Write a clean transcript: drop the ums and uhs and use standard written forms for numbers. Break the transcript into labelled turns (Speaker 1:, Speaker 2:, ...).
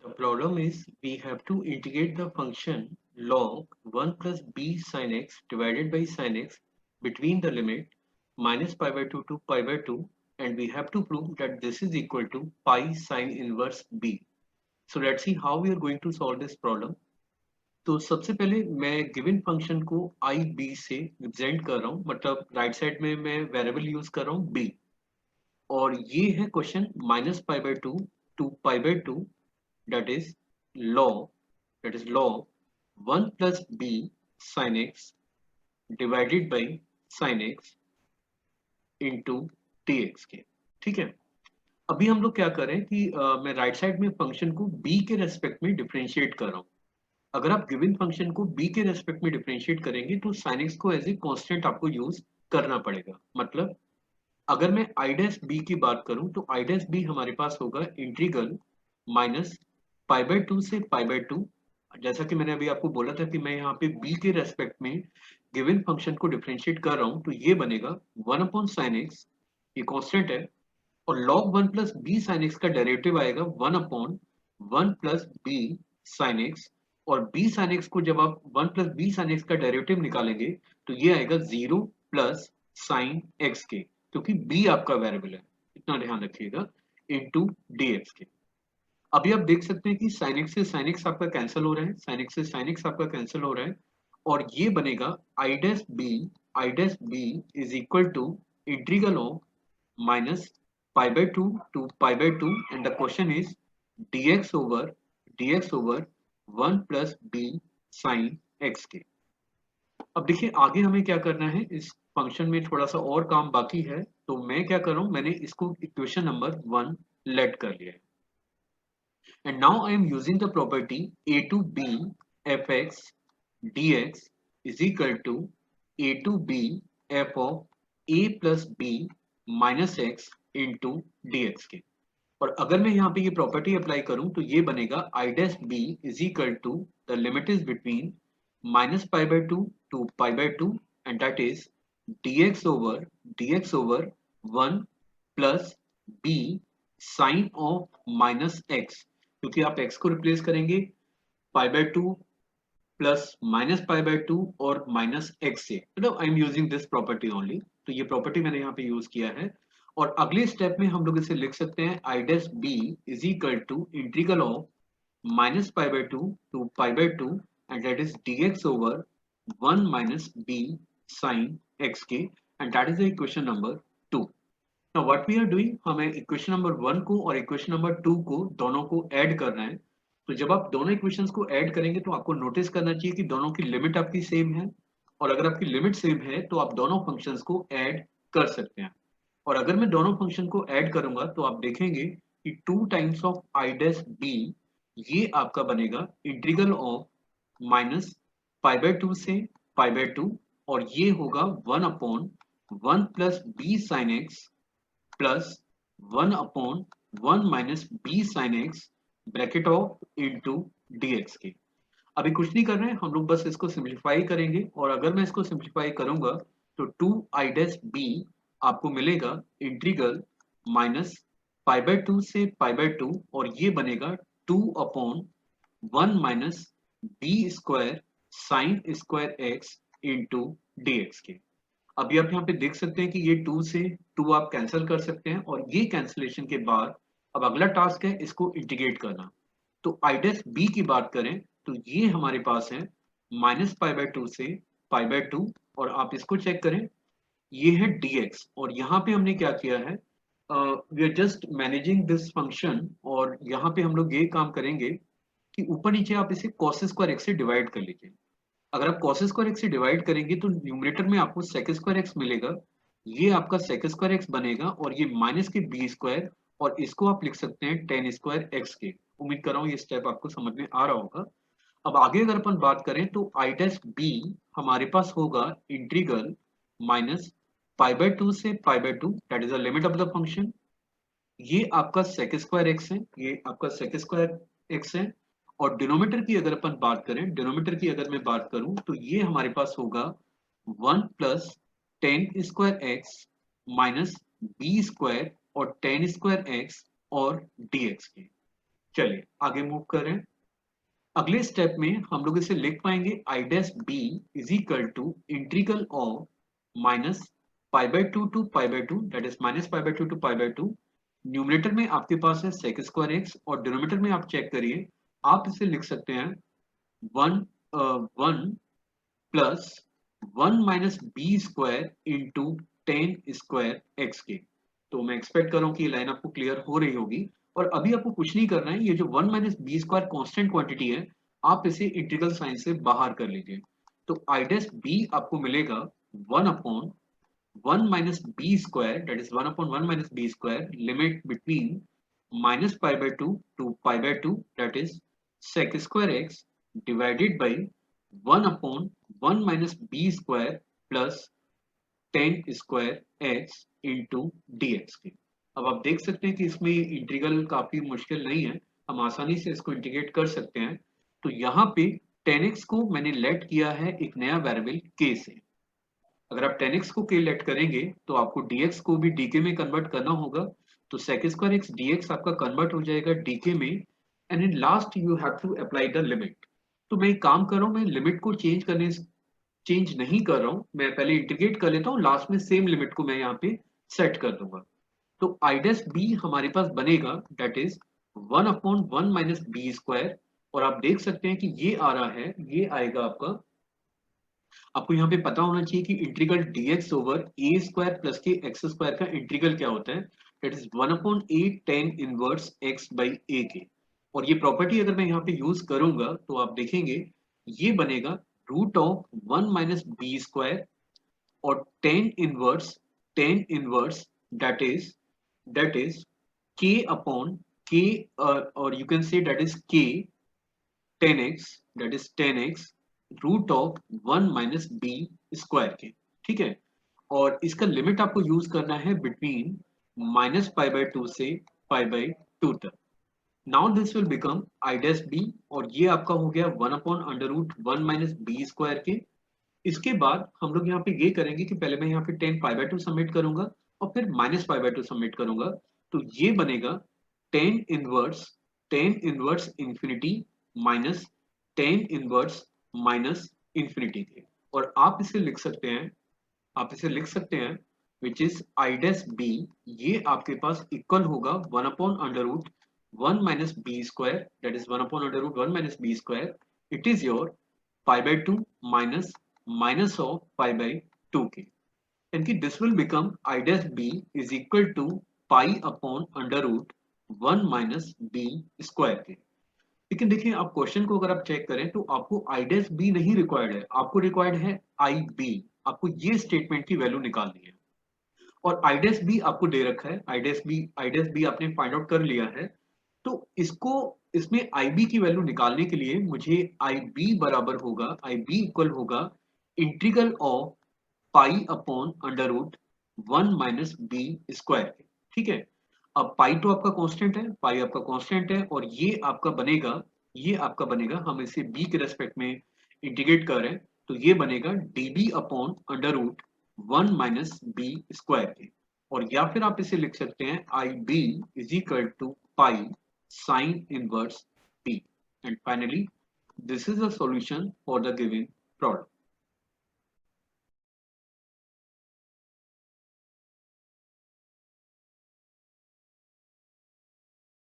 Speaker 1: The problem is we have to integrate the function log 1 plus b sin x divided by sin x between the limit minus pi by 2 to pi by 2, and we have to prove that this is equal to pi sin inverse b. So let's see how we are going to solve this problem. तो सबसे पहले मैं given function को आई B से represent कर रहा हूँ, मतलब राइट साइड में मैं वेरिएबल यूज कर रहा हूँ बी, और ये है question minus pi by two pi by to, that is log that is log 1 plus b sin x divided by sin x into dx के। ठीक है, अभी हम लोग क्या करें कि मैं राइट साइड में फंक्शन को b के रेस्पेक्ट में डिफरेंशिएट कर रहा हूँ। अगर आप गिवन फंक्शन को b के रेस्पेक्ट में डिफरेंशिएट करेंगे तो sin x को एज ए कांस्टेंट आपको यूज करना पड़ेगा। मतलब अगर मैं आई डैश बी की बात करूं तो आई डैश बी हमारे पास होगा integral minus pi by two से पाई बाई टू। जैसा कि मैंने अभी आपको बोला था कि मैं यहाँ पे b के रेस्पेक्ट में गिवन फंक्शन को डिफरेंशिएट कर रहा हूँ, तो ये बनेगा 1 अपॉन साइन एक्स, ये कांस्टेंट है, और log 1 plus B sine X का डेरिवेटिव आएगा 1 upon 1 plus B sine X, और बी साइन एक्स को जब आप 1 प्लस बी साइन एक्स का डेरिवेटिव निकालेंगे तो ये आएगा 0 प्लस साइन एक्स के, क्योंकि b आपका वेरिएबल है, इतना ध्यान रखिएगा, इनटू dx के। अभी आप देख सकते हैं कि sin x से sin x आपका कैंसिल हो रहा है, sin x से sin x आपका कैंसिल हो रहा है, और ये बनेगा I dash B is equal to integral of minus pi by two pi by two, and the question is dx over 1 plus B sine x के। अब देखिए आगे हमें क्या करना है, इस फंक्शन में थोड़ा सा और काम बाकी है, तो मैं क्या कर रहा हूं, मैंने इसको इक्वेशन नंबर 1 लेट कर लिया है। And now I am using the property a to b fx dx is equal to a to b f of a plus b minus x into dx के। और अगर मैं यहाँ पे ये प्रॉपर्टी अप्लाई करूं तो ये बनेगा I dash B is equal to the limit is between minus pi by two pi by two, and that is dx over 1 plus b sine of minus x, क्योंकि आप x को replace करेंगे pi by two plus minus pi by two और minus x से, मतलब I am using this property only, तो ये property मैंने यहाँ पे यूज किया है। और अगले स्टेप में हम लोग इसे लिख सकते हैं I dash B is equal to integral of minus pi by two pi by two, and that is dx over 1 minus B sine x के, and that is the equation number 2। Now what we are doing, हमें equation number 1 को और equation number 2 को दोनों को add करना है। तो जब आप दोनों इक्वेशंस को ऐड करेंगे तो आपको नोटिस करना चाहिए कि दोनों की लिमिट आपकी सेम है, और अगर आपकी लिमिट सेम है तो आप दोनों फंक्शंस को ऐड कर सकते हैं। और अगर मैं दोनों फंक्शन को ऐड करूंगा तो आप देखेंगे कि 2 times of I dash B ये आपका बनेगा integral of minus pi by two से पाई बाई टू, और ये होगा 1 upon 1 plus B sine x plus 1 upon 1 minus B sine x bracket of into dx के। अभी कुछ नहीं कर रहे हैं हम लोग, बस इसको सिंप्लीफाई करेंगे, और अगर मैं इसको सिंप्लीफाई करूंगा तो 2 आई डैश बी आपको मिलेगा integral minus pi by two से पाई बाई टू, और ये बनेगा 2 upon 1 minus B square sine square x into dx के। अभी आप यहाँ पे देख सकते हैं कि ये 2 से 2 आप कैंसिल कर सकते हैं, और ये कैंसिलेशन के बाद अब अगला टास्क है इसको इंटीग्रेट करना। तो आई डैश बी की बात करें तो ये हमारे पास है माइनस पाई बाई टू से पाई बाई टू, और आप इसको चेक करें, ये है dx, और यहाँ पे हमने क्या किया है, we are just managing this function, और यहाँ पे हम लोग ये काम करेंगे कि ऊपर नीचे आप इसे cos स्क्वायर एक्स से डिवाइड कर लीजिए। अगर आप cos स्क्वायर एक्स से डिवाइड करेंगे तो न्यूमरेटर में आपको sec स्क्वायर एक्स मिलेगा, ये आपका sec स्क्वायर एक्स बनेगा, और ये माइनस के बी स्क्वायर, और इसको आप लिख सकते हैं टेन स्क्वायर एक्स के। उम्मीद कर रहा हूँ ये स्टेप आपको समझ में आ रहा होगा। अब आगे अगर अपन बात करें तो आई डैश बी हमारे पास होगा integral minus pi by two से pi by two, that is the limit of the function, ये आपका sec स्क्वायर एक्स है, ये आपका sec स्क्वायर एक्स है, और डिनोमीटर की अगर अपन बात करें, डिनोमीटर की अगर मैं बात करूं तो ये हमारे पास होगा 1 plus tan square x minus B square और टेन स्क्वायर एक्स और dx के। चलिए आगे मूव करें। अगले स्टेप में हम लोग इसे लिख पाएंगे I dash B is equal to integral of minus pi by two to pi by two, that is minus pi by two to pi by two. Numerator में आपके पास है सेक स्क्वायर एक्स और डिनोमिनेटर में आप check करिए, आप इसे लिख सकते हैं one one plus one minus B square into tan square x के। तो मैं एक्सपेक्ट कर रहा हूँ कि ये लाइन आपको क्लियर हो रही होगी। और अभी आपको कुछ नहीं करना है, ये जो one minus B square constant quantity है, आप इसे इंटीग्रल साइन से बाहर कर लीजिए। तो आई डैश बी आपको मिलेगा one upon one minus B square, that is one upon one minus B square, limit between minus pi by two pi by two, that is sec square x divided by one upon one minus B square plus tan square x into D x के। अब आप देख सकते हैं कि इसमें integral काफी मुश्किल नहीं है, हम आसानी से इसको इंटीग्रेट कर सकते हैं। तो यहाँ पे टेन एक्स को मैंने लेट किया है एक नया वेरिएबल के से। अगर आप टेन एक्स को के लेट करेंगे तो आपको dx को भी dk में कन्वर्ट करना होगा। तो sec स्क्वायर एक्स dx आपका कन्वर्ट हो जाएगा dk में, and in last you have to apply the limit. तो मैं एक काम कर रहा हूँ, मैं लिमिट को चेंज नहीं कर रहा हूँ, मैं पहले इंटीग्रेट कर लेता हूँ, लास्ट में सेम लिमिट को मैं यहाँ पे सेट कर दूंगा। तो आई डैश बी हमारे पास बनेगा that is one upon one minus B square. और आप देख सकते हैं कि ये आ रहा है, ये आएगा आपका, आपको यहाँ पे पता होना चाहिए कि integral dx over a square plus k x square का इंटीग्रल क्या होता है, that is one upon a tan inverse x by a के। और ये प्रॉपर्टी अगर मैं यहाँ पे यूज करूंगा तो आप देखेंगे ये बनेगा root of one minus B square और tan inverse that is k upon k, और you can say that is k tan x, that is tan x root of one minus B square के। ठीक है, और इसका limit आपको use करना है between minus pi by two से पाई बाय टू तक। Now this will become I dash B, और ये आपका हो गया one upon under root one minus B square के। इसके बाद हम लोग यहाँ पे ये करेंगे कि पहले मैं यहाँ पे tan pi by two submit करूंगा और फिर minus pi by two submit करूंगा। तो ये बनेगा tan inverse infinity minus tan inverse minus infinity के। और आप इसे लिख सकते हैं, which is I dash B, ये आपके पास इक्वल होगा one upon under root one minus B square, that is one upon under root one minus B square, it is your pi by to minus minus of pi by two के। यानी कि this will become I dash B is equal to pi upon under root one minus B square के। लेकिन देखिए, आप question को अगर आप चेक करें तो आपको आई डैश बी नहीं रिक्वायर्ड है, आपको रिक्वायर्ड है आई बी। आपको ये स्टेटमेंट की वैल्यू निकालनी है और आई डैश बी आपको दे रखा है, आई डैश बी आपने फाइंड आउट कर लिया है। तो इसको, इसमें आई बी की वैल्यू निकालने के लिए मुझे आई बी बराबर होगा, आई बी इक्वल होगा integral of pi upon under root one minus B square के। ठीक है, अब पाई तो आपका कांस्टेंट है, पाई आपका कांस्टेंट है, और ये आपका बनेगा, हम इसे बी के रेस्पेक्ट में इंटीग्रेट कर रहे हैं, तो ये बनेगा db upon under root one minus B square के। और या फिर आप इसे लिख सकते हैं I b is equal to pi sine inverse b. And finally this is the solution for the given problem.